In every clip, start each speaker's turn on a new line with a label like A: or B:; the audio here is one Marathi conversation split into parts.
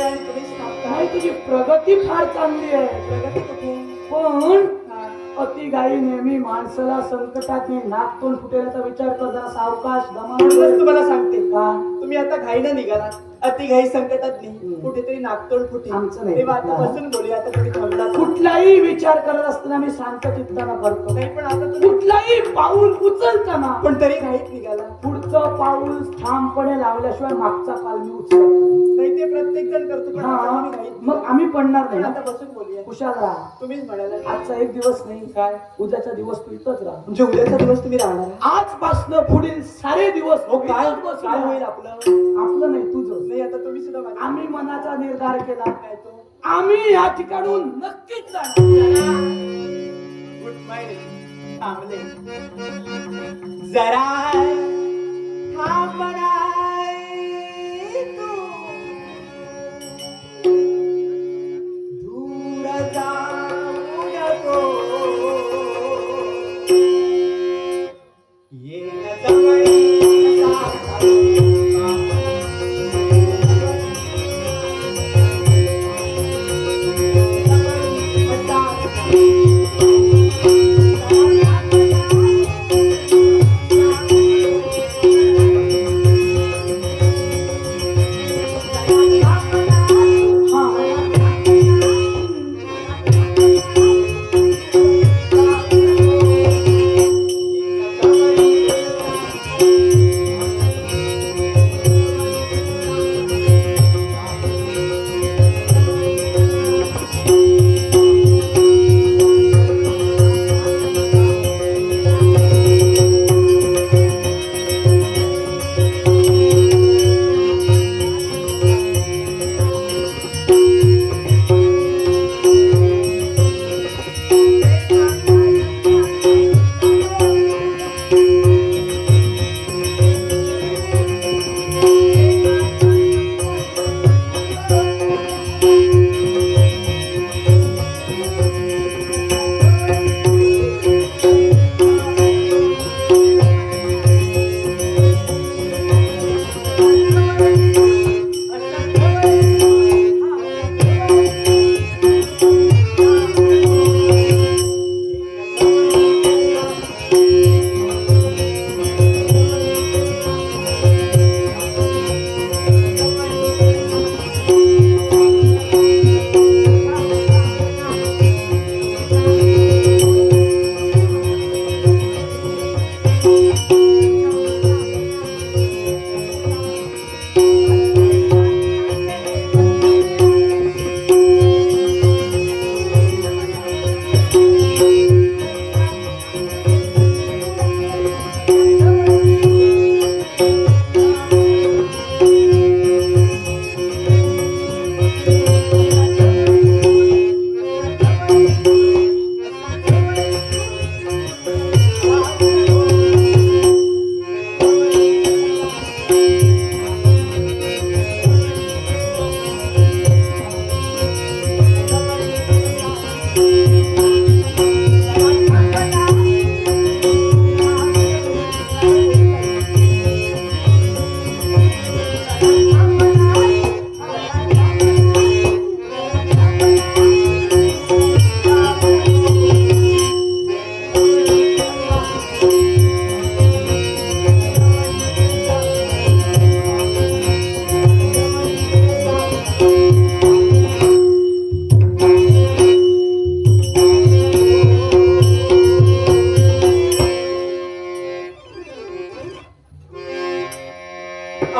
A: सांगतोय आणि तुम्ही सांगताय.
B: नाही तुझी प्रगती फार चांगली आहे.
A: प्रगती कुठे?
B: पण
A: हा.
B: अति घाई नेहमी माणसाला संकटात नाक तोंड फुटेलाचा विचार कर. जरा सावकाश
A: म्हणूनच
B: दमा.
A: तुम्हाला सांगते,
B: हा.
A: तुम्ही आता घाईनं निघाला, अति घाई संकटात नाही, कुठेतरी नाकतोड फुटे.
B: आमचं नाही.
A: तेव्हा आता बसून बोलूया. आता तुम्ही थांबला
B: कुठलाही विचार करत असताना मी शांत चित्तानं करतो.
A: नाही, पण आता तुम्ही
B: कुठलाही पाऊल उचलताना
A: पण तरी घाईत निघाला.
B: पुढचं पाऊल ठामपणे लावल्याशिवाय मागचा पाऊल मी उचलत नाही.
A: नाही, ते प्रत्येक जण करतो, पण आता तुम्ही घाईत
B: मग आम्ही पडणार
A: पण
B: नाही.
A: आता बसून बोलूया.
B: हुशार राहा.
A: तुम्हीच म्हणाला
B: आजचा एक दिवस नाही,
A: काय
B: उद्याचा दिवस तू इथंच राहा.
A: म्हणजे उद्याचा दिवस तुम्ही राहणार आहे?
B: आजपासून पुढील सारे दिवस
A: हो, काय
B: इथंच बसून
A: काय
B: राहा.
A: होईल आपलं?
B: आपलं नाही तुझं.
A: नाही, आता तुम्ही सुद्धा माझ्या
B: आम्ही मनाचा निर्धार केला.
A: काय तो
B: आम्ही या ठिकाणून नक्कीच जाणार.
A: गुड माइंड थांबले जरा थांबणार तू दूर जाऊ नको ये जवळ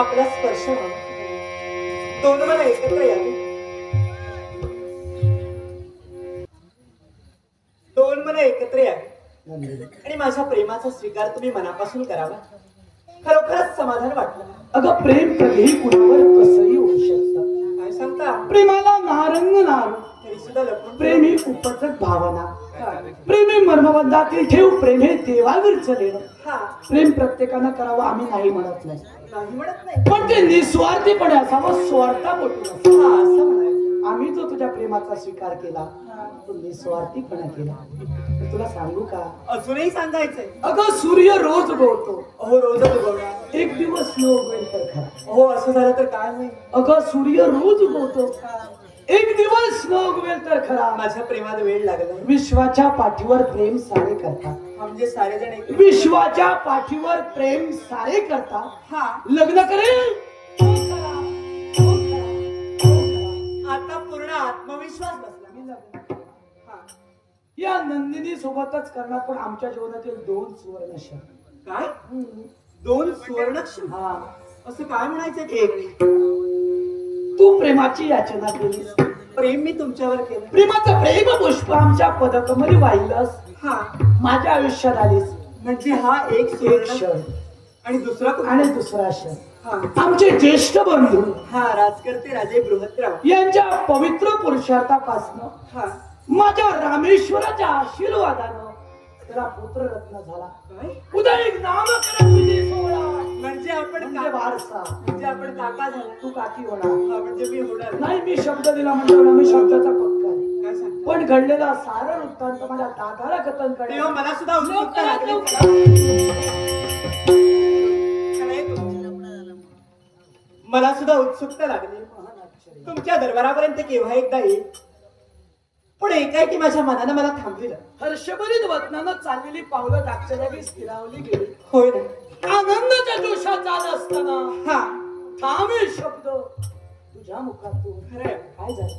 A: आपला स्पर्श व्हावा. दोन मला एकत्र यावे. दोन मला एकत्र यावे आणि माझ्या प्रेमाचा स्वीकार तुम्ही मनापासून करावा. खरोखरच समाधान वाटलं.
B: अगं प्रेम कधीही कुणावर कसंही होऊ शकतं.
A: काय सांगता?
B: प्रेमाला नारंग नार.
A: तरी सुद्धा लपून
B: प्रेम ही उपजक भावना. प्रेम हे मर्मबंधातील ठेव. प्रेम हे देवावरचं लेणं.
A: हा
B: प्रेम प्रत्येकानं करावं आम्ही नाही म्हणत नाही,
A: नाही म्हणत नाही,
B: पण ते निस्वार्थीपणे असावं, स्वार्थापोटी नसावं.
A: हा असं म्हणायचं.
B: आम्ही जो तुझ्या प्रेमाचा स्वीकार केला तो निस्वार्थीपणा केला. तर तुला सांगू का,
A: अजूनही सांगायचंय.
B: अगं सूर्य रोज उगवतो.
A: अहो रोजच उगवणार.
B: एक दिवस स्नो उगवेल तर खरा.
A: हो असं झालं तर काय होईल?
B: अगं सूर्य रोज उगवतो, एक दिवस स्नो उगवेल तर खरा.
A: माझ्या प्रेमात वेळ लागला.
B: विश्वाच्या पाठीवर प्रेम सारे करतात.
A: म्हणजे सारे जण एक
B: विश्वाच्या पाठीवर प्रेम सारे करतात.
A: हा
B: लग्न करेल तो खरा, तो खरा, तो खरा.
A: आता पूर्ण आत्मविश्वास बसला.
B: मी लग्न
A: हा
B: या नंदिनी सोबतच करणार, पण आमच्या जीवनातील 2 सुवर्ण क्षण.
A: काय? 2 सुवर्णक्षण?
B: हा,
A: असं काय म्हणायचं?
B: एक तू प्रेमाची याचना केलीस,
A: प्रेम मी तुमच्यावर केलं.
B: प्रेमाचं प्रेम पुष्प आमच्या पदकमध्ये वाहिलंस,
A: हा
B: माझ्या आयुष्यात आलीस.
A: म्हणजे हा एक
B: एक
A: सुवर्ण
B: क्षण
A: आणि दुसरा कोण?
B: आणि दुसरा क्षण
A: हा
B: आमचे ज्येष्ठ बंधू
A: हा राजकर्ते राजे बृहद्राव
B: यांच्या पवित्र पुरुषार्थापासनं
A: हा
B: माझ्या रामेश्वराच्या आशीर्वादानं त्याला पुत्ररत्न झाला.
A: काय?
B: उद्या एक नामकरण विधी सोहळा
A: म्हणजे आपण
B: म्हणजे वारसा.
A: म्हणजे आपण काका झाला.
B: तू काकी होणार
A: हा म्हणजे मी होणार
B: नाही. मी शब्द दिला म्हणजे मी शब्दाचा पक्का आहे.
A: काय सांगतो?
B: पण घडलेला सारा वृत्तांत माझ्या दादाला कथन
A: तेव्हा
B: करणे
A: मला सुद्धा उत्सुकता लागली. मला सुद्धा उत्सुकता लागली. तुमच्या दरबारापर्यंत केव्हा एकदा येईल, पण एकाएकी माझ्या मनानं मला थांबविलं.
B: हर्षभरीत वतनानं चाललेली पावलं जागच्या जागी स्थिरावली गेली.
A: होय ना?
B: आनंदाच्या जोशात जात असताना
A: हा
B: थांबे शब्द तुझ्या मुखातून.
A: खरंय.
B: काय झालं?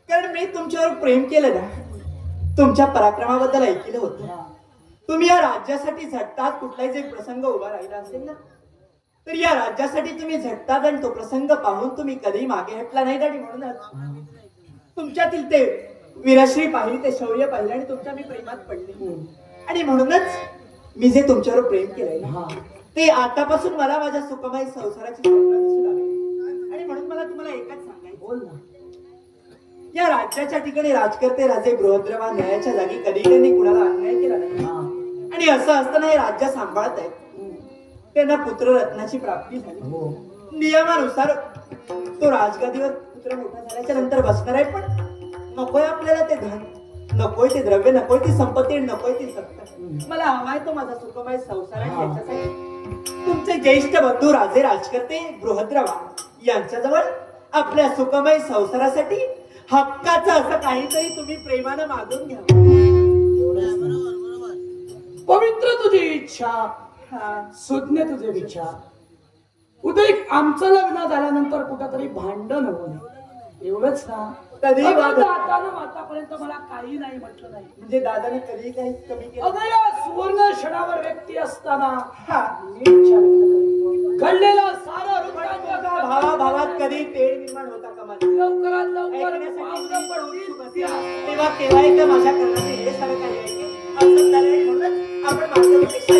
A: कारण मी तुमच्यावर प्रेम केलं ना, तुमच्या पराक्रमाबद्दल ऐकलं होतं.
B: हा.
A: तुम्ही या राज्यासाठी झटतात. कुठलाही जे प्रसंग उभा राहिला असेल ना, तर या राज्यासाठी तुम्ही झटतात आणि तो प्रसंग पाहून तुम्ही कधी मागे हटला नाही. आणि म्हणूनच तुमच्यातील ते वीरश्री पाहिली, ते शौर्य पाहिलं आणि तुमच्या मी प्रेमात पडले. आणि म्हणूनच मी जे तुमच्यावर प्रेम केलंय ना,
B: हा.
A: ते आतापासून मला माझ्या सुखमय संसाराची स्वप्न दिसू लागली. आणि म्हणून मला तुम्हाला एकच सांगायचं,
B: बोल ना.
A: या राज्याच्या ठिकाणी राजकर्ते राजे बृहद्रवा न्यायाच्या जागी कधी त्यांनी कुणाला अन्याय केला नाही.
B: हा.
A: आणि असं असताना हे राज्य सांभाळत आहेत. त्यांना पुत्ररत्नाची प्राप्ती झाली.
B: हो.
A: नियमानुसार तो राजगादीवर पुत्र मोठा झाल्याच्या नंतर बसणार आहे. पण नकोय आपल्याला ते धन, नकोय ते द्रव्य, नकोय ती संपत्ती, नकोय ती सत्ता. मला हवाय तो माझा सुखमय संसार. आणि याच्यासाठी तुमचे ज्येष्ठ बंधू राजे राजकर्ते बृहद्रवा यांच्याजवळ आपल्या सुखमय संसारासाठी हक्काचं असं काहीतरी तुम्ही प्रेमानं मागून घ्या.
B: पवित्र तुझी इच्छा,
A: हा
B: सुज्ञ तुझे विचार. उद्या आमचं लग्न झाल्यानंतर कुठंतरी भांडण होऊ नये, एवढंच ना.
A: कधी वाद-
B: दादानं आतापर्यंत मला काही नाही म्हटलं नाही.
A: म्हणजे दादाने कधी काही कमी केलं?
B: अगं या सुवर्ण क्षणावर व्यक्ती असताना
A: हा
B: मी इच्छा व्यक्त करतो. घडलेला सारा वृत्तांत
A: भावाभावात कधी तेढ निर्माण होता का माझ्या?
B: लवकरात लवकर
A: ऐकण्यासाठी
B: पावलं
A: मी पण
B: पडतील.
A: उत्सुक असते. तेव्हा केव्हा एकदा माझ्या कर्णाने हे सगळं काही ऐकेल असं झालं. आणि म्हणूनच आपण माझ्यापेक्षा